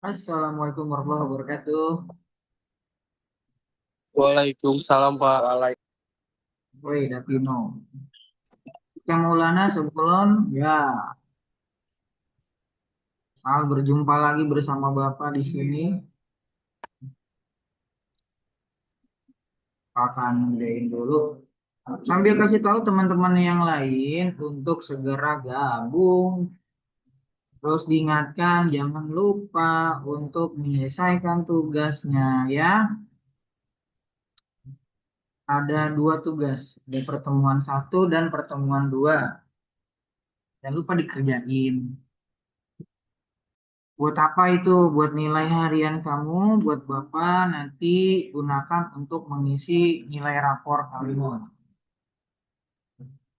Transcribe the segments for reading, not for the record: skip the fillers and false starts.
Assalamualaikum warahmatullahi wabarakatuh. Waalaikumsalam Pak. Woi, Davino. Kita Maulana sebelum ya, soal berjumpa lagi bersama Bapak di sini. Akan gedein dulu. Sambil kasih tahu teman-teman yang lain untuk segera gabung. Terus diingatkan jangan lupa untuk menyelesaikan tugasnya ya. Ada dua tugas, ada pertemuan satu dan pertemuan dua. Jangan lupa dikerjain. Buat apa itu? Buat nilai harian kamu, buat Bapak nanti gunakan untuk mengisi nilai rapor kamu.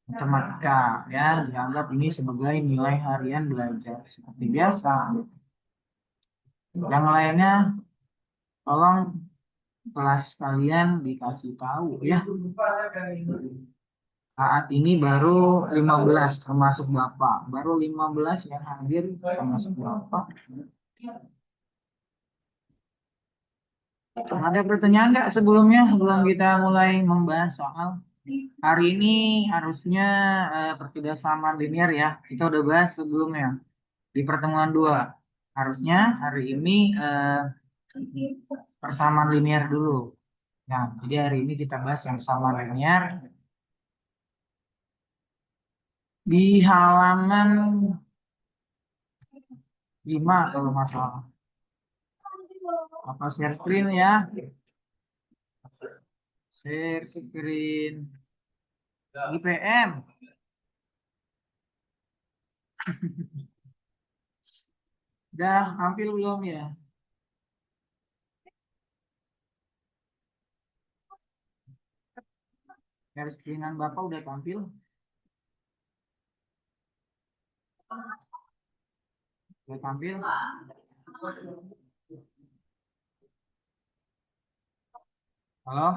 Matematika ya, dianggap ini sebagai nilai harian belajar seperti biasa. Yang lainnya tolong kelas kalian dikasih tahu ya. Saat ini baru 15 termasuk Bapak. Baru 15 yang hadir termasuk Bapak. Ada pertanyaan nggak sebelumnya sebelum kita mulai membahas soal hari ini harusnya pertidasamaan linear ya. Kita udah bahas sebelumnya di pertemuan 2. Harusnya hari ini persamaan linear dulu. Nah, jadi hari ini kita bahas yang persamaan linear di halaman 5 kalau masalah. Apa share screen ya? Share screen. IPM. Udah tampil belum ya? Share screenan Bapak udah tampil? Udah tampil? Halo?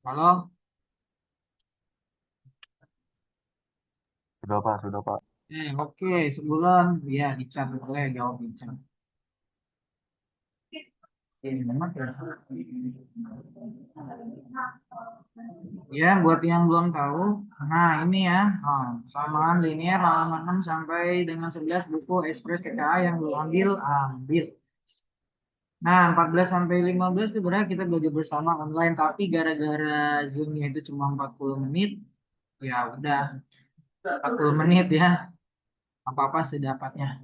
Halo? Sudah Pak, sudah Pak. Oke, sebelum ya di chat boleh jawab di chat. Memang ya. Ya, buat yang belum tahu, nah ini ya, samaan linear halaman 6 sampai dengan 11 buku Express KKA yang belum ambil, ambil. Nah, 14 sampai 15 sebenarnya kita belajar bersama online, tapi gara-gara Zoom-nya itu cuma 40 menit, ya udah 40 menit ya, apa-apa sedapatnya.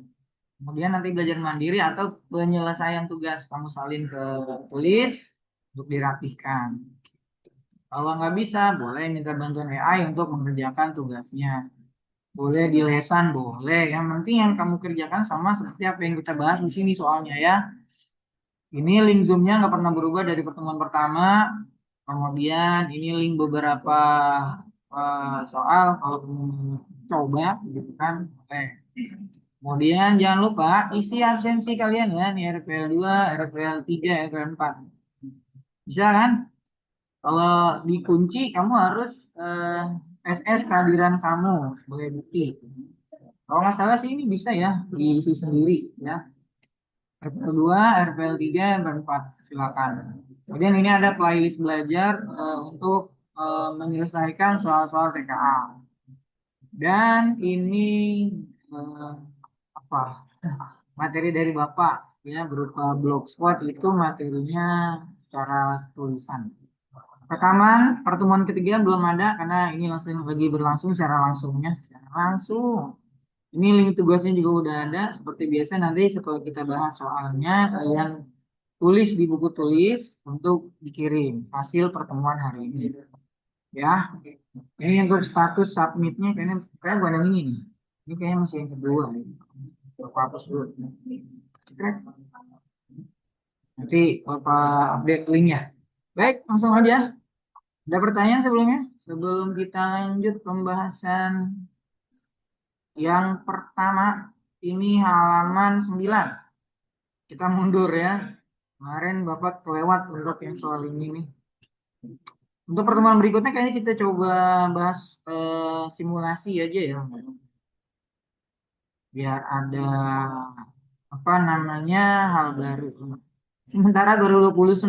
Kemudian nanti belajar mandiri atau penyelesaian tugas kamu salin ke tulis untuk dirapihkan. Kalau nggak bisa, boleh minta bantuan AI untuk mengerjakan tugasnya. Boleh di lesan, boleh. Yang penting yang kamu kerjakan sama seperti apa yang kita bahas di sini soalnya ya. Ini link Zoom-nya nggak pernah berubah dari pertemuan pertama. Kemudian ini link beberapa soal kalau kamu coba gitu kan. Oke. Kemudian jangan lupa isi absensi kalian ya, nih RPL 2, RPL 3, RPL 4. Bisa kan? Kalau dikunci kamu harus SS kehadiran kamu sebagai bukti. Kalau nggak salah sih ini bisa ya diisi sendiri ya. RPL 2, RPL 3, RPL 4 silakan. Kemudian ini ada playlist belajar untuk menyelesaikan soal-soal TKA. Dan ini eh, apa? Materi dari Bapak ya berupa blogspot itu materinya secara tulisan. Rekaman pertemuan ketiga belum ada karena ini langsung lagi berlangsung secara langsungnya, secara langsung. Ini link tugasnya juga udah ada. Seperti biasa nanti setelah kita bahas soalnya, kalian tulis di buku tulis untuk dikirim hasil pertemuan hari ini. Ya, ini untuk status submitnya kayaknya kayak bukan yang ini nih. Ini kayaknya masih yang kedua. Bapak hapus dulu. Cekrek. Nanti Bapak update linknya. Baik, langsung aja. Ada pertanyaan sebelumnya? Sebelum kita lanjut pembahasan yang pertama, ini halaman 9. Kita mundur ya. Kemarin Bapak kelewat untuk yang soal ini nih. Untuk pertemuan berikutnya kayaknya kita coba bahas simulasi aja ya. biar ada apa namanya hal baru. Sementara baru 29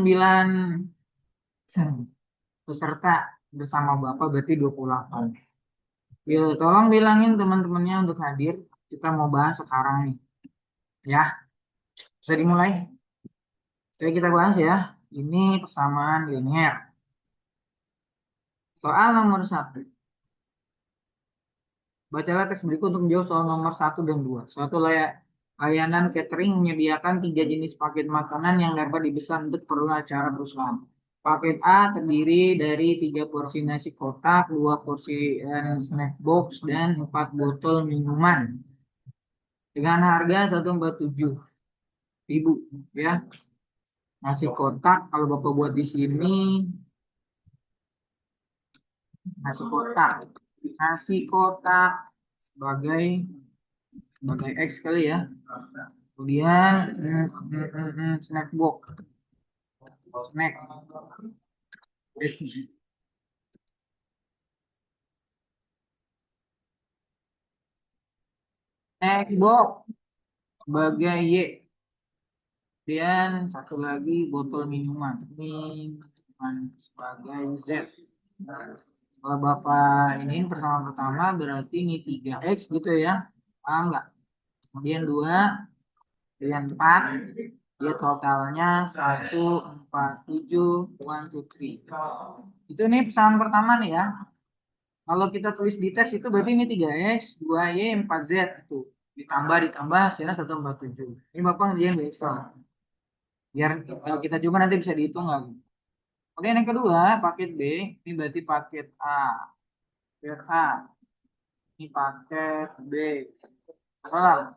peserta bersama Bapak berarti 28. Ya, tolong bilangin teman-temannya untuk hadir. Kita mau bahas sekarang nih. Ya, bisa dimulai. Oke, kita bahas ya. Ini persamaan linear. Soal nomor 1. Bacalah teks berikut untuk menjawab soal nomor 1 dan 2. Suatu layanan catering menyediakan 3 jenis paket makanan yang dapat dipesan untuk keperluan acara perusahaan. Paket A terdiri dari 3 porsi nasi kotak, 2 porsi snack box, dan 4 botol minuman. Dengan harga 147.000 ya. Nasi kotak kalau Bapak buat di sini nasi kotak sebagai X kali ya. Kemudian snack box, snack box sebagai Y. Kemudian satu lagi botol minuman sebagai Z. Kalau Bapak ini persamaan pertama berarti ini 3X gitu ya. Paham nggak? Kemudian 2, kemudian 4, dia totalnya 147, 1, 2, 3. Itu nih persamaan pertama nih ya. Kalau kita tulis di teks itu berarti ini 3X, 2Y, 4Z itu. Ditambah hasilnya 147. Ini Bapak ngerjain di Excel. Biar kita coba nanti bisa dihitung lagi. Kemudian yang kedua, paket B, ini berarti paket A. Paket A. Ini paket B. Apa?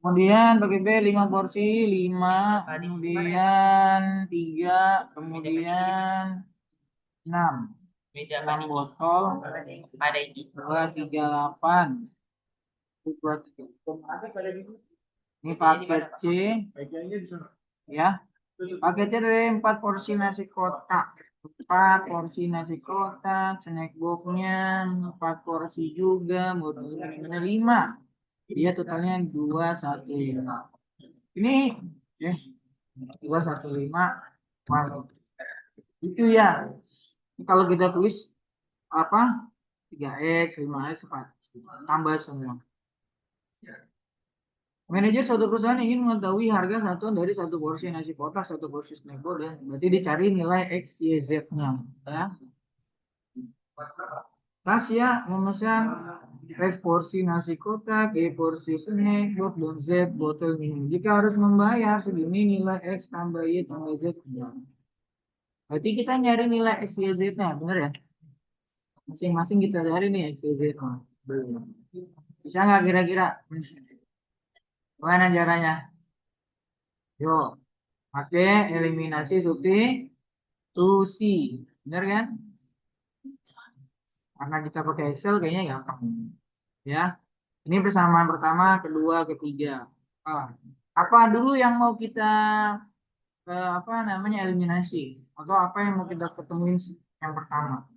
Kemudian paket B 5 porsi, 5, kemudian 3, kemudian 6. 6 botol, 238. Ini paket C ya. Paket C dari 4 porsi nasi kotak. 4 porsi nasi kotak, snack box-nya 4 porsi juga, botolnya 5. Dia totalnya 215. Ini ya 215. Itu ya. Ini kalau kita tulis apa? 3X, 5X, 4. Tambah semua. Manajer suatu perusahaan ingin mengetahui harga satuan dari satu porsi nasi kotak, satu porsi snack box, dan berarti dicari nilai X, Y, Z-nya. Ya. Tasya memesan X porsi nasi kotak, Y porsi snack box, dan Z botol minum. Jika harus membayar segini nilai X tambah Y tambah Z. Berarti kita nyari nilai X, Y, Z-nya, bener ya? Masing-masing kita cari nih X, Y, Z-nya. Bisa nggak kira-kira? Gimana caranya? Yuk, pakai eliminasi substitusi. Bener kan? Karena kita pakai Excel kayaknya gampang. Ya. Ini persamaan pertama, kedua, ketiga. Apa dulu yang mau kita apa namanya eliminasi? Atau apa yang mau kita ketemuin yang pertama?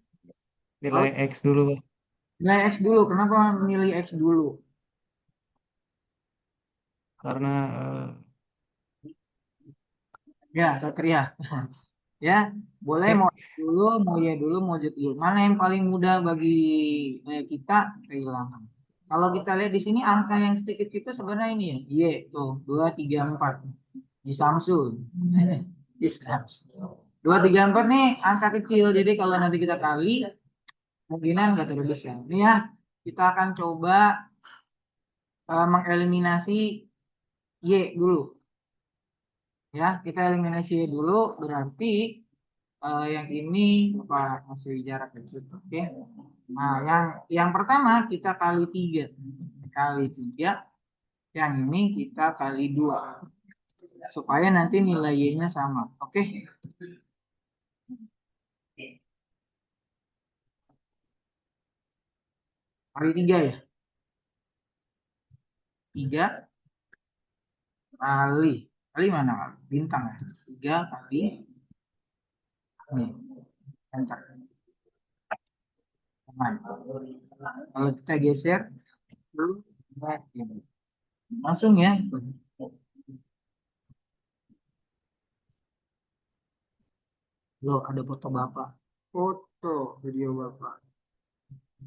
Nilai X dulu, Pak. Nilai X dulu. Kenapa milih X dulu? Karena Ya, Satria. Ya, boleh mau X dulu, mau Y dulu, mau Z dulu. Mana yang paling mudah bagi kita kehilangan. Kalau kita lihat di sini angka yang kecil-kecil itu sebenarnya ini ya, Y tuh 2, 3, 4 di Samsung. Di Samsung. 2, 3, 4 nih angka kecil. Jadi kalau nanti kita kali kemungkinan nggak terlalu besar. Ini ya, kita akan coba mengeliminasi Y dulu. Ya, kita eliminasi Y dulu berarti yang ini apa masih jarak kecil, oke. Nah, yang pertama kita kali tiga, yang ini kita kali 2 supaya nanti nilai Y-nya sama, oke. Kali 3 ya, 3 kali mana bintang ya, 3 kali nih enter. Nah, kalau kita geser dulu ini Langsung ya. Loh, ada foto Bapak. Foto video Bapak.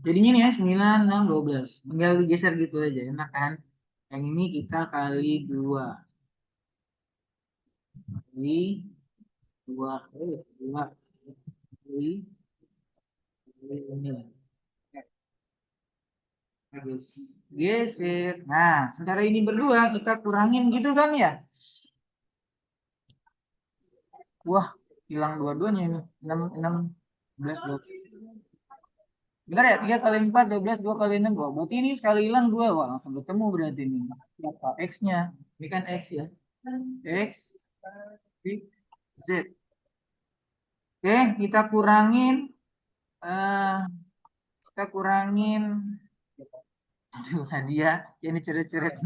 Jadinya nih ya 9, 6, 12. Tinggal digeser gitu aja, enak kan? Yang ini kita kali 2. Kali 2. 2. Kali ini. Terus geser. Nah, antara ini berdua kita kurangin gitu kan ya? Wah, hilang dua-duanya ini. 6, 6, 11, 12. Bentar ya, 3 kali 4, 12, 2 kali 6. Wah, berarti ini sekali hilang 2. Wah, langsung ketemu berarti ini. Apa? X-nya. Ini kan X ya. X, Y, Z. Oke, kita kurangin. eh kita kurangin. Aduh, dia ini ceret-ceret.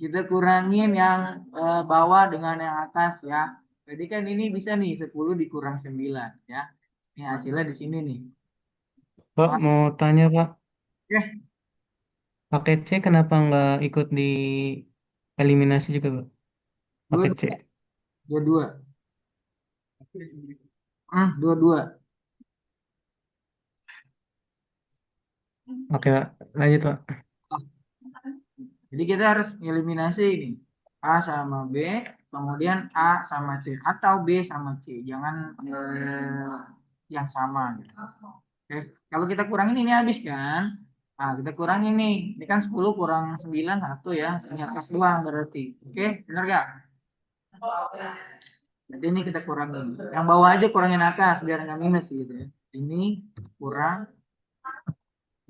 Kita kurangin yang bawah dengan yang atas ya. Jadi kan ini bisa nih 10 dikurang 9 ya. Ini hasilnya di sini nih. Pak, Ah, mau tanya Pak, oke, paket C kenapa nggak ikut di eliminasi juga Pak? Paket C. dua-dua, dua-dua. Dua-dua. Oke Pak, lanjut Pak. Jadi kita harus eliminasi ini. A sama B, kemudian A sama C. Atau B sama C. Jangan yang sama gitu. Oke. Kalau kita kurangin ini habis kan? Nah, kita kurangin nih. Ini kan 10 kurang 9 1 ya. Ini atas doang berarti. Oke, benar gak? Jadi ini kita kurangin. Yang bawah aja kurangin atas biar nggak minus gitu ya. Ini kurang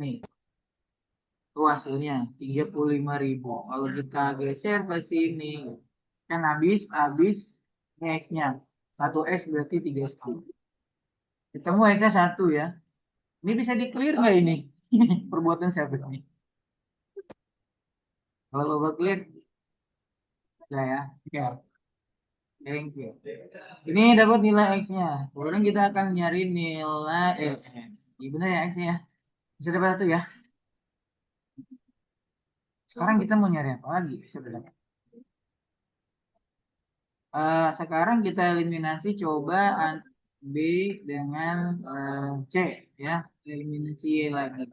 nih. Tuh hasilnya 35.000. Kalau kita geser ke sini kan habis ini X-nya. 1 X berarti 3,5. Ketemu X-nya 1 ya. Ini bisa di clear nggak ini? Perbuatan siapa ini? Kalau Bapak clear, ya. Oke. Thank you. Ini dapat nilai X-nya. Kemudian kita akan nyari nilai X. Ini benar ya X-nya ya. Bisa dapat 1 ya. Sekarang kita mau nyari apa lagi sebenarnya? Sekarang kita eliminasi coba B dengan C ya. Eliminasi lagi.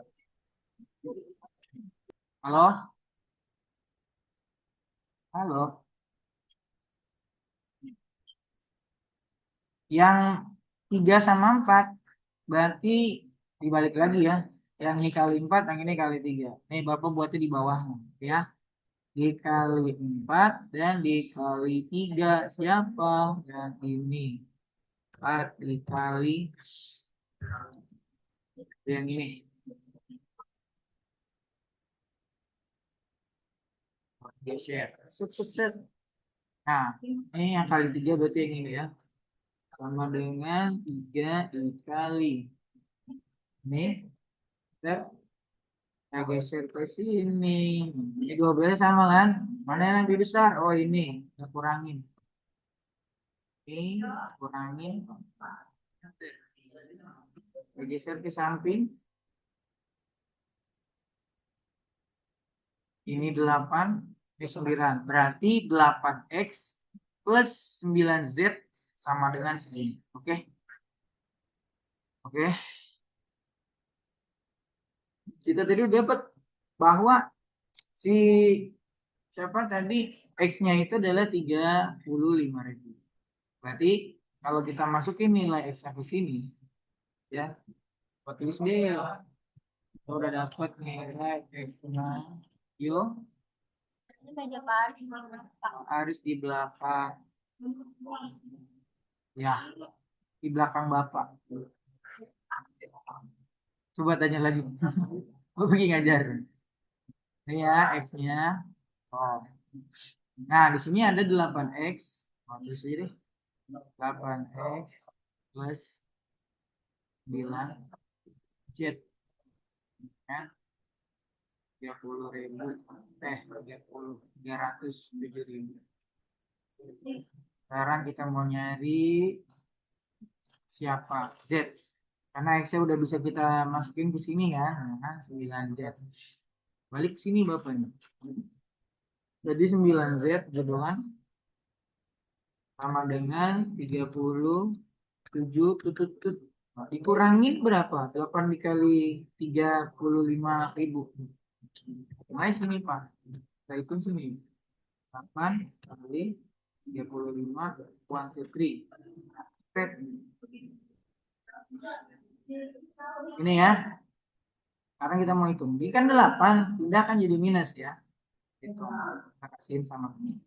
Halo? Halo? Yang 3 sama 4 berarti dibalik lagi ya. Yang ini kali 4, yang ini kali 3. Nih Bapak buatnya di bawahnya ya. Dikali 4 dan dikali 3 siapa? Yang ini. 4 dikali yang ini. Geser. Set, set, set. Nah, ini yang kali 3 berarti yang ini ya. Sama dengan 3 dikali. Ini. Set. Kita geser ke sini. Ini 12 sama kan? Mana yang lebih besar? Oh ini. Kita kurangin. Ini kurangin. Kita geser ke samping. Ini 8. Ini 9. Berarti 8X plus 9Z sama dengan segini. Oke? Oke. Kita tadi udah dapat bahwa si siapa tadi X-nya itu adalah 35.000. Berarti kalau kita masukin nilai X ke sini, ya, buat tulis deh. Kita udah dapat nilai X-nya. Yuk, harus di belakang. Ya, di belakang Bapak. Coba tanya lagi. Gue pergi ngajar. Ini ya, X-nya. Oh. Nah, di sini ada 8X. Oh, tulis aja deh. 8X plus 9 Z ya 30.000 307.000. Sekarang kita mau nyari siapa Z karena X udah bisa kita masukin ke sini ya, nah, 9Z. Balik sini Bapak nih. Jadi 9Z gitu kan sama dengan 37 tutut. Nah, dikurangin berapa? 8 dikali 35.000. Mulai sini Pak. Kita hitung sini. 8 kali 35 1, 2, 3. Ini ya. Sekarang kita mau hitung. Ini kan 8, pindah kan jadi minus ya. Itu kita kasihin sama ini.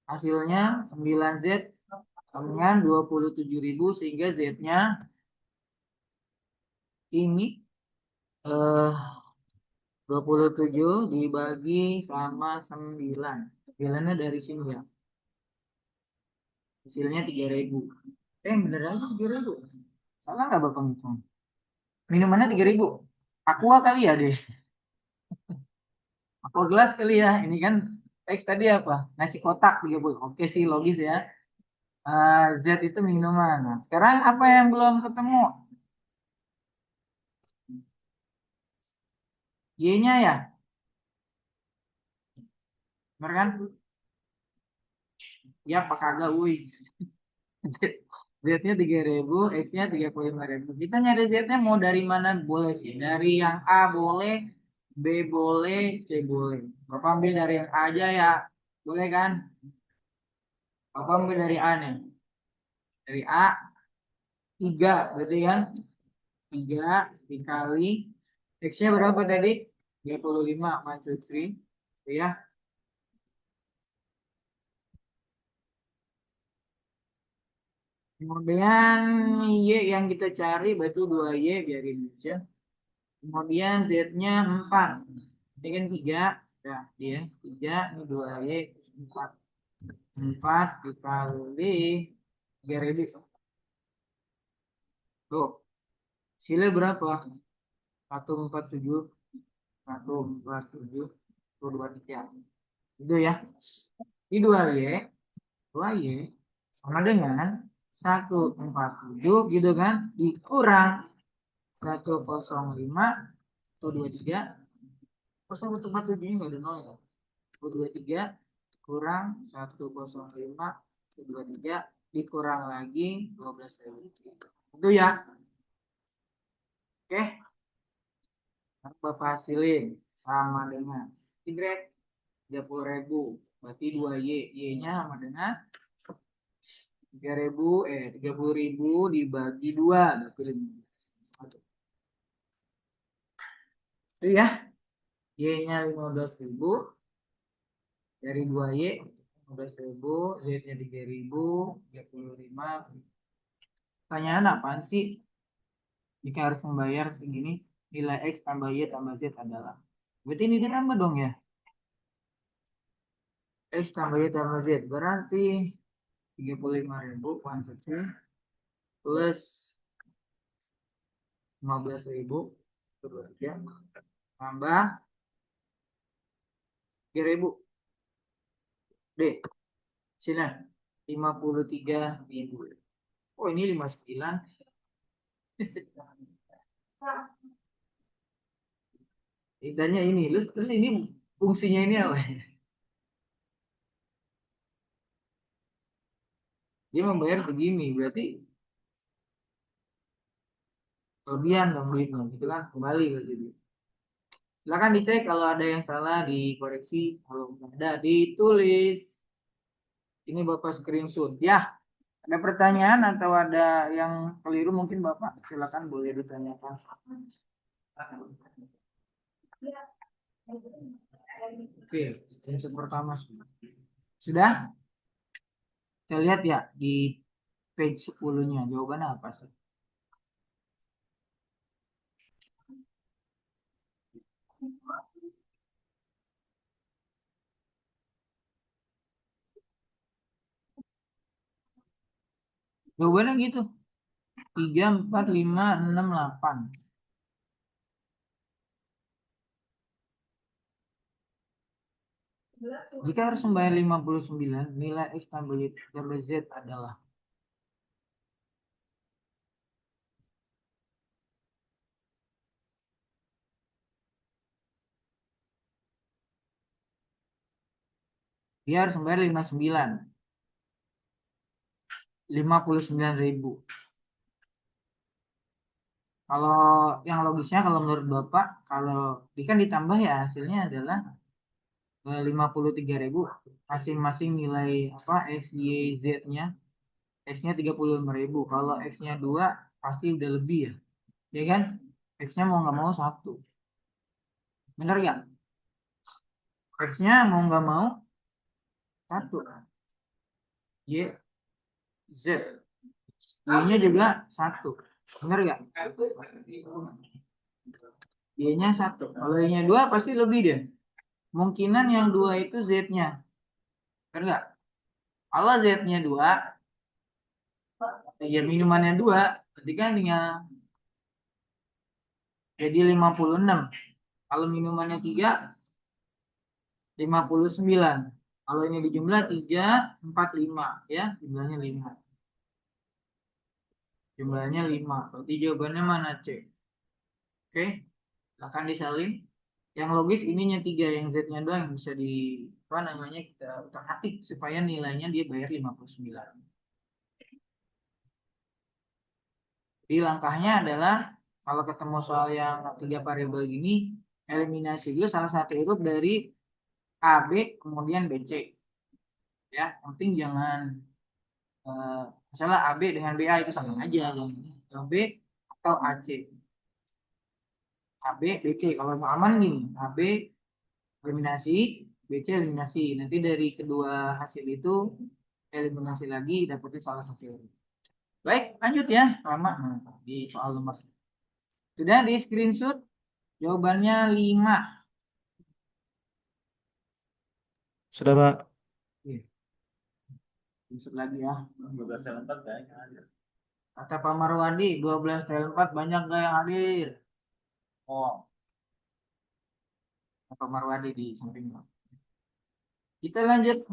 Hasilnya 9Z dengan 27.000 sehingga Z-nya ini 27 dibagi sama 9. 9-nya dari sini ya. Hasilnya 3.000. Bener aja 3.000. Salah nggak Bapak ngitung? Minumannya 3.000. Aqua kali ya deh. Aqua gelas kali ya. Ini kan X tadi apa? Nasi kotak 30. Oke sih logis ya. Z itu minuman. Nah, sekarang apa yang belum ketemu? Y-nya ya. Bener kan? Ya apa kagak, wuih. Z, Z-nya 3.000, X-nya 35.000. Kita nyari Z-nya mau dari mana boleh sih. Dari yang A boleh, B boleh, C boleh. Bapak ambil dari yang A aja ya. Boleh kan? Bapak ambil dari A nih. Dari A, 3. Berarti kan? 3 dikali. X-nya berapa tadi? 35, 1, 2, 3. Ya. Kemudian Y yang kita cari berarti 2Y biarin aja. Kemudian Z-nya 4. Ini kan 3. Ya, dia 3, ini 2Y, 4. 4 dikali 3.000. Tuh, sila berapa? 147, 147, 123. Itu ya. Ini 2Y, 2Y sama dengan 147 gitu kan, dikurang 105, 123. Kok 147 ini nggak ada nol ya? 123 kurang 105, 123 dikurang lagi 12.000. Itu ya. Oke. Bapak hasilin sama dengan Y 30.000. Berarti 2Y. Y-nya sama dengan 30.000 dibagi 2. Berarti 15. Itu ya. Y-nya 15.000 dari 2Y 15.000, Z-nya 3.000, 35. Pertanyaan apaan sih? Jika harus membayar segini, nilai X tambah Y tambah Z adalah. Berarti ini ditambah dong ya. X tambah Y tambah Z. Berarti 35.000 kuantiti plus 15.000 ya, tambah 3.000. D. Sini 53.000. Oh ini 59. Ditanya ini. Terus ini fungsinya ini apa? Dia membayar segini. Berarti kelebihan dong duitnya. Itu kan kembali berarti. Silakan dicek kalau ada yang salah dikoreksi. Kalau nggak ada ditulis. Ini Bapak screenshot. Ya, ada pertanyaan atau ada yang keliru mungkin Bapak? Silakan boleh ditanyakan. Oke, screenshot pertama sudah. Sudah? Kita lihat ya di page 10-nya. Jawabannya apa sih? Jawabannya gitu. 3, 4, 5, 6, 8. Jika harus membayar 59, nilai X tambah Y tambah Z adalah. Dia harus membayar 59.000. Kalau yang logisnya, kalau menurut Bapak, kalau kan ditambah ya hasilnya adalah 53.000, masing-masing nilai apa X, Y, Z-nya. X-nya 35.000. Kalau X-nya 2 pasti udah lebih ya. Ya kan? X-nya mau nggak mau 1. Bener nggak? X-nya mau nggak mau 1. Y, Z. Y-nya juga 1. Bener nggak? Y-nya 1. Kalau Y-nya 2 pasti lebih deh. Kemungkinan yang 2 itu Z-nya. Bener nggak? Kalau Z-nya 2, ya minumannya 2, berarti kan tinggal jadi 56. Kalau minumannya 3, 59. Kalau ini dijumlah 3, 4, 5 ya, jumlahnya 5. Jumlahnya 5. Berarti jawabannya mana, C? Oke, akan disalin. Yang logis ininya 3, yang Z-nya doang yang bisa di apa namanya kita utak-atik supaya nilainya dia bayar 59. Jadi langkahnya adalah kalau ketemu soal yang 3 variabel gini, eliminasi dulu salah satu urut dari A, B, kemudian B, C. Ya, penting jangan misalnya AB dengan BA itu sama aja, AB atau AC. AB, BC. Kalau aman gini, AB eliminasi, BC eliminasi. Nanti dari kedua hasil itu eliminasi lagi, dapetin salah satu. Baik, lanjut ya. Lama di soal nomor. Sudah di screenshot, jawabannya 5. Sudah, Pak. Screenshot lagi ya. 12 4 banyak. Kata Pak Marwadi, 12 4 banyak gak yang hadir? Oh, Pak Marwadi di samping. Kita lanjut.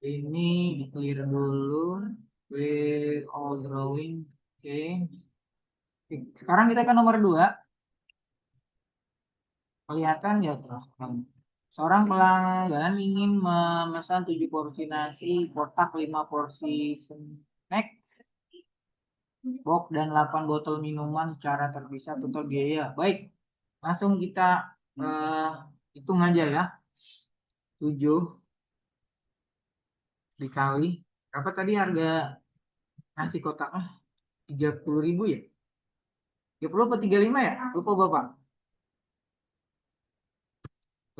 Ini di clear dulu. Clear all drawing. Oke. Sekarang kita ke nomor 2. Kelihatan ya terus. Seorang pelanggan ingin memesan 7 porsi nasi kotak, 5 porsi snack box, dan 8 botol minuman secara terpisah. Total biaya. Baik. Langsung kita hitung aja ya. 7 dikali. Berapa tadi harga nasi kotaknya? 30.000 ya? 30 atau 35 ya? Lupa Bapak.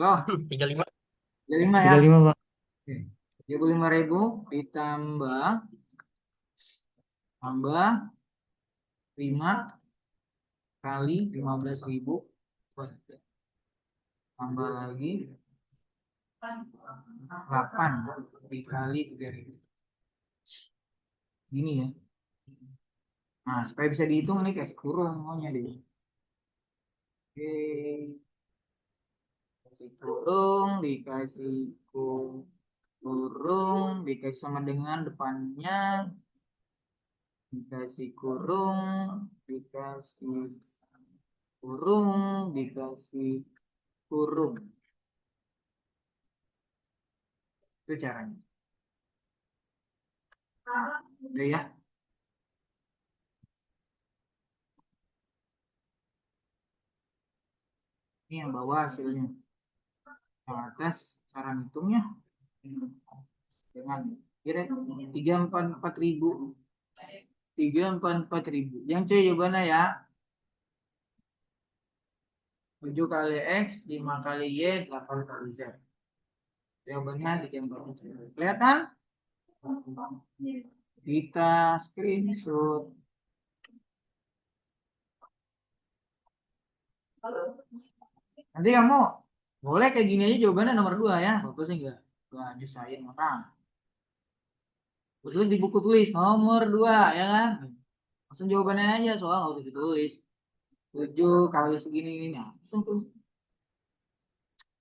Loh, 35. 35 ya? 35, Pak. 35.000 ditambah tambah 5 kali 15.000, tambah lagi 8 dikali 3.000. Gini ya. Nah, supaya bisa dihitung nih kasih kurung maunya deh. Oke. Kasih kurung, dikasih kurung, dikasih sama dengan depannya, dikasih kurung, dikasih kurung, dikasih kurung. Itu caranya. Udah ya. Ini yang bawah hasilnya. Yang atas cara hitungnya dengan kira 344.000. 344.000. Yang C jawabannya ya. 7 kali X, 5 kali Y, 8 kali Z. Jawabannya 344.000. Kelihatan? Kita screenshot. Nanti kamu boleh kayak gini aja jawabannya nomor 2 ya. Bapak sih enggak nyusahin orang. Tulis di buku tulis nomor 2 ya kan. Langsung jawabannya aja, soal nggak usah ditulis. 7 kali segini ini. Nah, langsung tulis.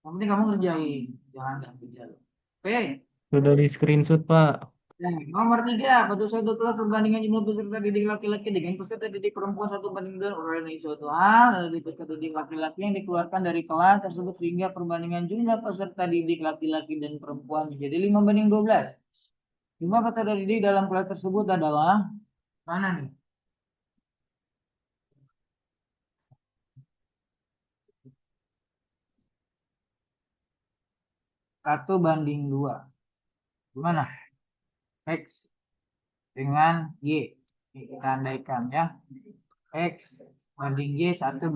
Yang penting kamu ngerjain. Jangan kerja. Oke. Sudah di screenshot, Pak. Nah, nomor 3, pada suatu kelas perbandingan jumlah peserta didik laki-laki dengan peserta didik perempuan satu banding dua dari suatu hal dari peserta didik laki-laki yang dikeluarkan dari kelas tersebut sehingga perbandingan jumlah peserta didik laki-laki dan perempuan menjadi 5:12. Jumlah peserta didik dalam kelas tersebut adalah mana nih? 1:2. Gimana? X dengan Y. Kita andaikan ya. X banding Y 1:2.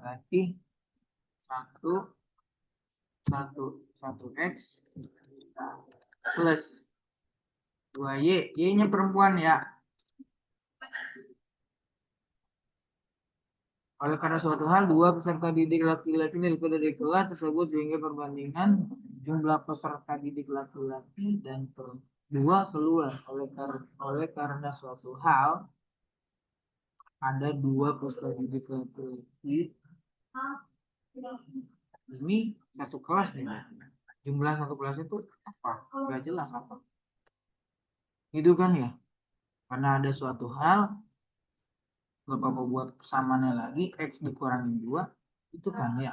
Berarti 1 1 X plus 2Y. Y-nya perempuan ya. Oleh karena suatu hal, dua peserta didik laki-laki dari kelas tersebut sehingga perbandingan jumlah peserta didik laki-laki dan dua keluar. Oleh karena suatu hal, ada dua peserta didik laki-laki. Ini satu kelas nih. Jumlah satu kelas itu apa? Gak jelas apa. Itu kan ya. Karena ada suatu hal, Bapak mau buat persamaannya lagi, X dikurangin 2, itu kan ya.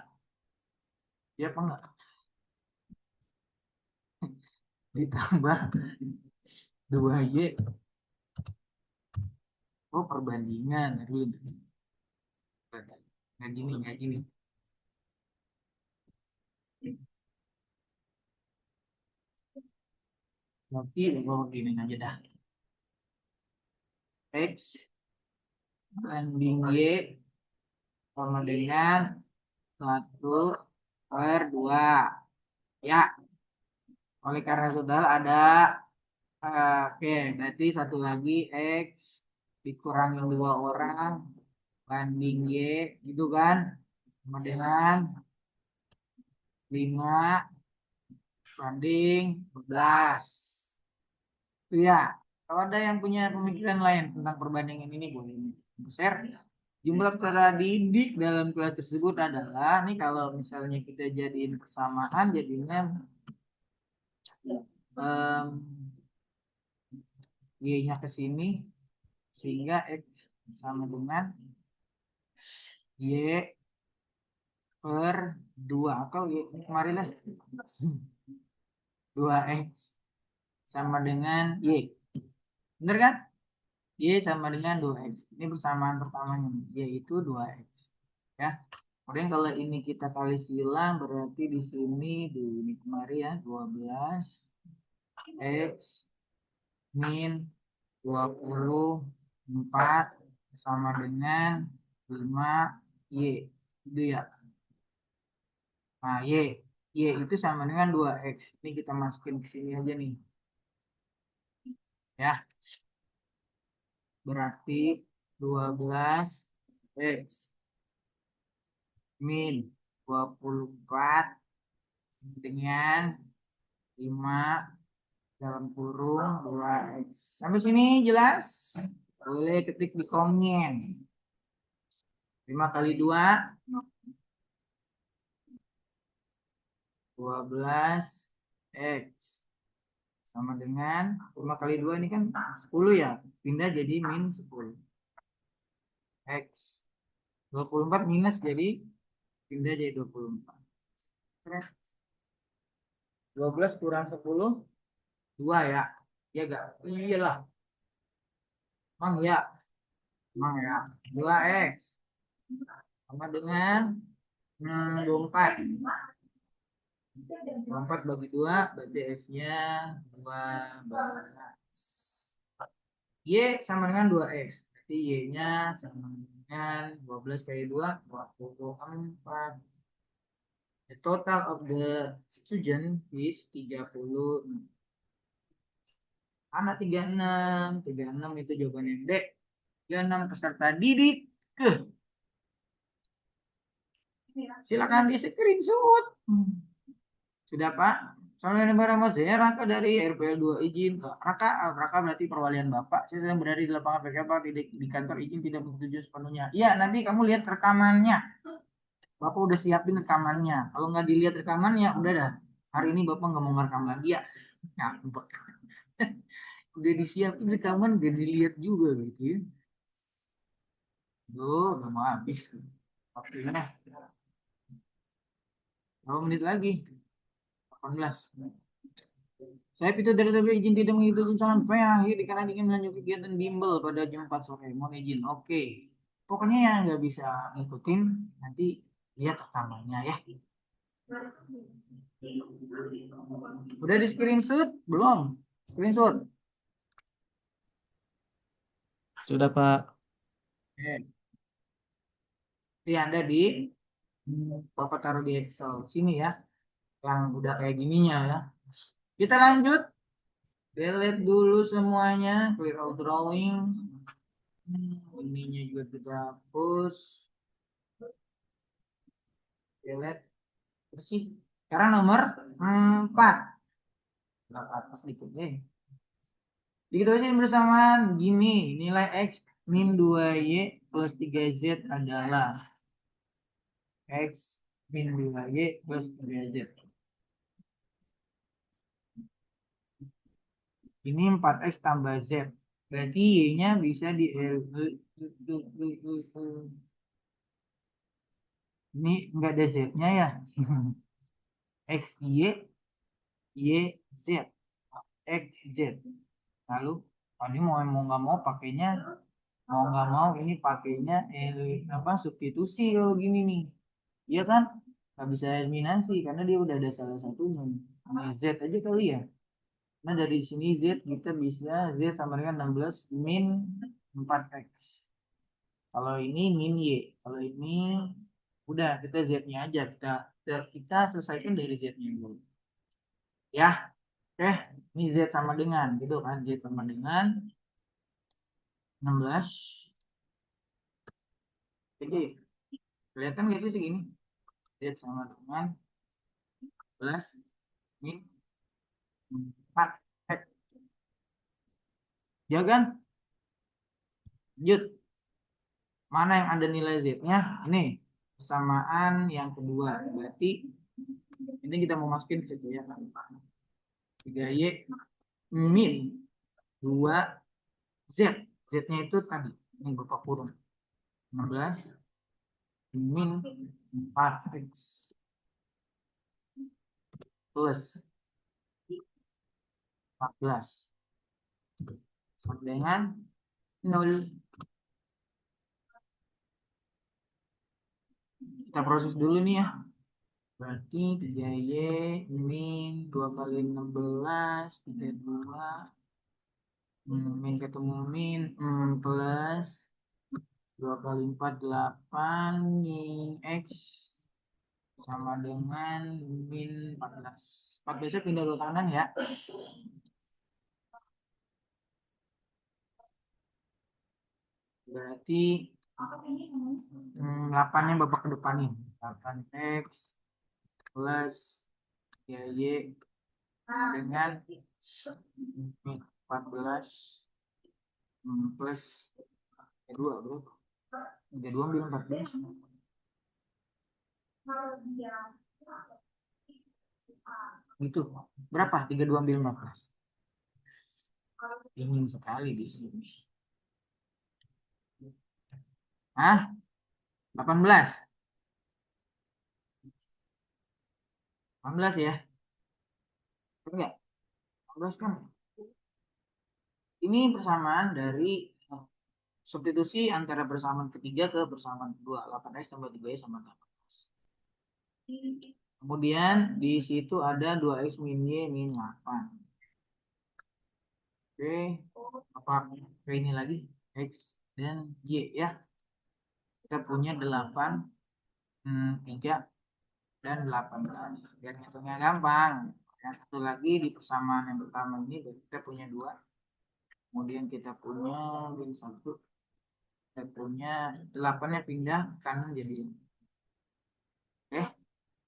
Ya apa enggak? Ditambah 2Y. Oh, perbandingan. Nggak gini, nggak gini. Nanti Bapak gini aja dah. X banding Y sama dengan 1/2. Ya, oleh karena sudah ada oke, berarti satu lagi X dikurangin 2 orang banding Y, gitu kan? Sama dengan 5 banding 11. Itu ya. Kalau ada yang punya pemikiran lain tentang perbandingan ini boleh share. Jumlah peserta didik dalam kelas tersebut adalah, nih kalau misalnya kita jadiin persamaan jadinya Y-nya ke sini sehingga X sama dengan Y/2 atau Y kemarin lah 2X sama dengan Y. Bener kan? Y sama dengan 2X. Ini persamaan pertamanya, yaitu 2X. Ya. Kemudian kalau ini kita kali silang berarti di sini di ini kemarin ya 12X min 24 sama dengan 5Y. Itu ya. Nah, Y itu sama dengan 2X. Ini kita masukin ke sini aja nih. Ya. Berarti 12X min 24 dengan 5 dalam kurung 2X. Sampai sini jelas? Boleh ketik di komen. 5 kali 2 12X sama dengan 5 kali 2 ini kan 10 ya. Pindah jadi min 10. X 24 minus jadi pindah jadi 24. 12 kurang 10 2 ya. Ya enggak? Iyalah. Emang ya. 2X sama dengan 24. 24 bagi 2 berarti X-nya 12. Y sama dengan 2X. Berarti Y-nya sama dengan 12 kali 2, 24. The total of the student is 30. Karena 36 itu jawaban yang D. 36 peserta didik. Silakan di screenshot. Sudah Pak? Assalamualaikum warahmatullahi wabarakatuh. Raka dari RPL 2 izin. Raka berarti perwalian Bapak. Saya sedang berada di lapangan PKP di kantor izin tidak menyetujui sepenuhnya. Iya, nanti kamu lihat rekamannya. Bapak udah siapin rekamannya. Kalau nggak dilihat rekamannya, udah dah. Hari ini Bapak nggak mau ngerekam lagi ya. Ngambek. Udah disiapin rekaman gak dilihat juga gitu ya. Tuh, udah mau habis. Waktunya berapa menit lagi? 18. Saya itu dari tadi izin tidak mengikuti sampai akhir dikarenakan ingin melanjutkan kegiatan bimbel pada jam 4 sore. Mohon izin. Oke. Pokoknya yang nggak bisa ngikutin nanti lihat rekamannya ya. Udah di screenshot belum? Screenshot. Sudah, Pak. Oke. Ini ada di Bapak taruh di Excel sini ya. Yang udah kayak gininya ya. Kita lanjut. Delete dulu semuanya. Clear all drawing. Ininya juga kita hapus. Delete. Bersih. Sekarang nomor 4. Berapa atas sedikit deh. Diketahui bersamaan gini. Nilai X min 2Y plus 3Z adalah X min 2Y plus 3Z. Ini 4X tambah Z. Berarti Y-nya bisa di ini enggak ada Z-nya ya. X, Y, Y, Z. X, Z. Lalu, ini mau nggak mau pakainya, mau nggak mau ini pakainya apa substitusi kalau gini nih. Iya kan? Nggak bisa eliminasi karena dia udah ada salah satunya. Ini Z aja kali ya. Nah dari sini Z kita bisa Z sama dengan 16 min 4X. Kalau ini min Y. Kalau ini udah kita Z-nya aja. Kita selesaikan dari Z-nya dulu. Ya, oke. Ini Z sama dengan gitu kan. Z sama dengan 16. Jadi kelihatan gak sih segini? Z sama dengan 16 min 4X. Ya kan? Lanjut. Mana yang ada nilai Z-nya? Ini persamaan yang kedua. Berarti ini kita mau masukin ke situ ya. 3Y min 2Z. Z-nya itu tadi. Ini Bapak kurung. 16 min 4X plus 14. Sama dengan 0. Kita proses dulu nih ya. Berarti 3Y min 2 kali 16 32 min ketemu min plus 2 kali 4 8 X sama dengan min 14. 14 pindah ke kanan ya. Berarti 8-nya Bapak ke depan nih. 8X plus 3Y dengan min 14 plus 2 bro. 32 ambil 14. Gitu. Berapa? 32 ambil 14. Ingin sekali di sini. Hah? 18. 18 ya? Enggak. 18 kan? Ini persamaan dari substitusi antara persamaan ketiga ke persamaan kedua. 8X tambah 3Y sama 18. Kemudian di situ ada 2X min Y min 8. Oke. Apa ini lagi? X dan Y ya. Kita punya 8, 3, dan 18. Biar ngitungnya gampang. Yang satu lagi di persamaan yang pertama ini kita punya 2. Kemudian kita punya min 1. Kita punya 8-nya pindah ke kanan jadi. Oke.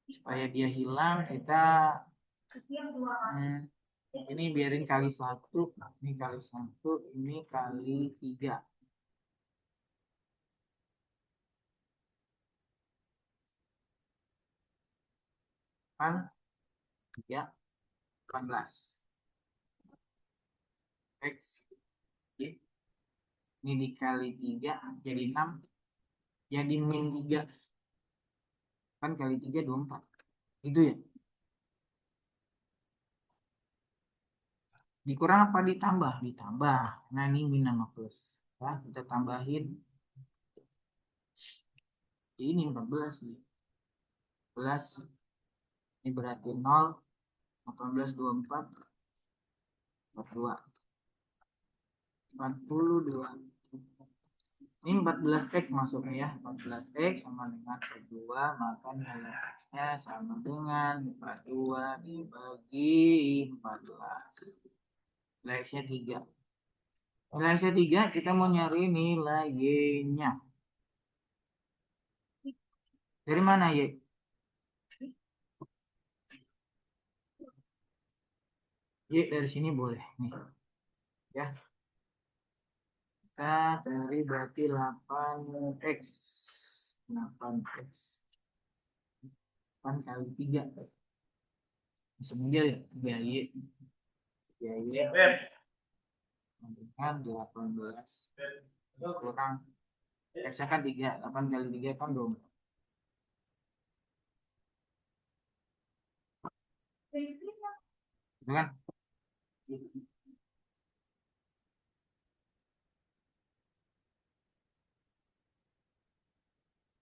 Supaya dia hilang kita ini biarin kali 1. Ini kali 1. Ini kali 3. Kan 3, 18. X. Y. Ini dikali 3 jadi 6. Jadi min 3. Kan kali 3 24. Itu ya. Dikurang apa ditambah? Ditambah. Nah ini min sama plus. Ya, kita tambahin. Ini 14 nih. 14. Ini berarti 0. 18, 24. 42. 42. Ini 14x masuknya ya. 14x sama dengan 42. Maka nilai x-nya sama dengan 42 dibagi 14. Nilai x-nya 3. Nilai x-nya 3, kita mau nyari nilai y-nya. Dari mana y? Y dari sini boleh nih. Ya. Kita cari berarti 8x. 8x. 8 kali 3. Langsung aja ya. 3y. 3y. Dengan 18. Kurang. X-nya kan 3. 8 kali 3 kan 24. Itu kan?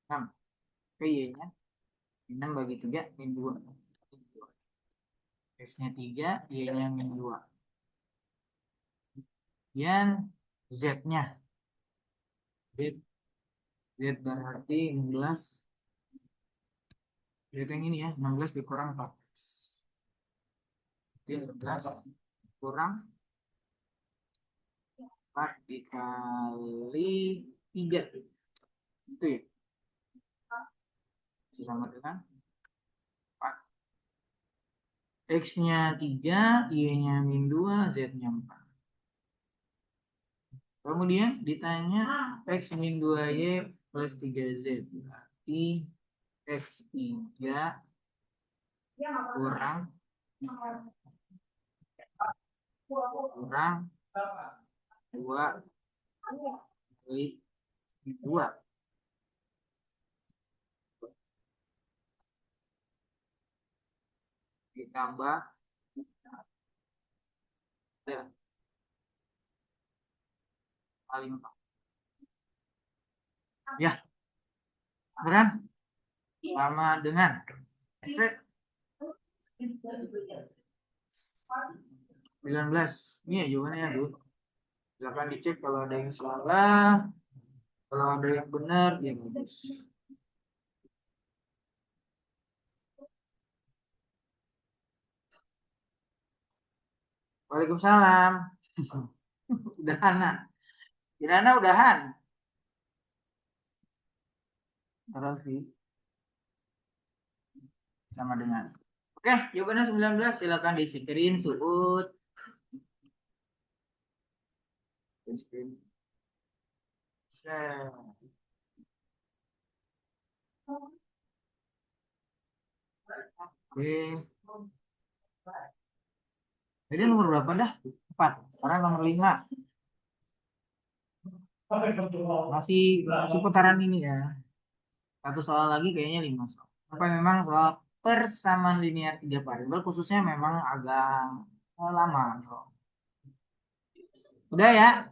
6. Oke, y-nya. 6 bagi 3, min 2. X-nya 3, y-nya min 2. Kemudian Z-nya. Z berarti 16. Z yang ini ya, 16 dikurang 14. Jadi 16 kurang 4 dikali 3. Itu ya. Sama dengan 4. X-nya 3, Y-nya min 2, Z-nya 4. Kemudian ditanya X min 2Y plus 3Z. Berarti X3 kurang 2 kali 2. Ditambah ya, kali 4. Ya, beneran sama dengan 19. Ini ya jawabannya ya, dulu. Silahkan dicek kalau ada yang salah. Kalau ada yang benar, ya bagus. Waalaikumsalam. Udahan. Kirana udahan. Raffi. Sama dengan. Oke, jawabannya 19. Silakan di-screen Suud. Screen. Oke. Jadi nomor berapa dah? 4. Sekarang nomor 5. Masih putaran ini ya. Satu soal lagi kayaknya 5 soal. Apa memang soal persamaan linear 3 variabel khususnya memang agak lama. Udah ya?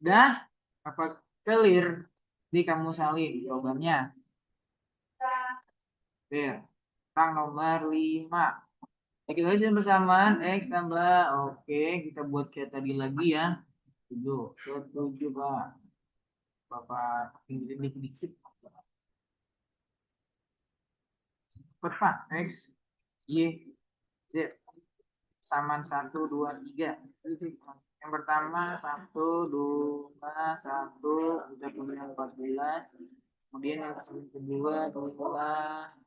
Udah? Apa clear? Di kamu salin jawabannya. Clear. Sekarang nomor 5. Kita isi persamaan X tambah. Oke, kita buat kayak tadi lagi ya. Setuju, Pak. Bapak pinggir dikit-dikit. Cepet, Pak. X, Y, Z. Samaan 1, 2, 3. Yang pertama 1, 2, 1. Kita punya 14. Kemudian yang kedua 2,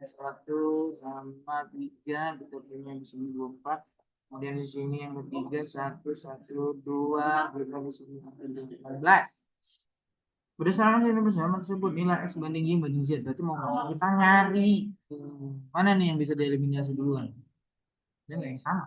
1 sama 3. Kita punya di sini 24. Kemudian di sini yang ketiga 1, 1, 2. Kita di sini 18. Berdasarkan hasil bersama tersebut nilai X banding Y banding Z. Berarti mau kita nyari mana nih yang bisa dieliminasi duluan? Ya nggak yang sama.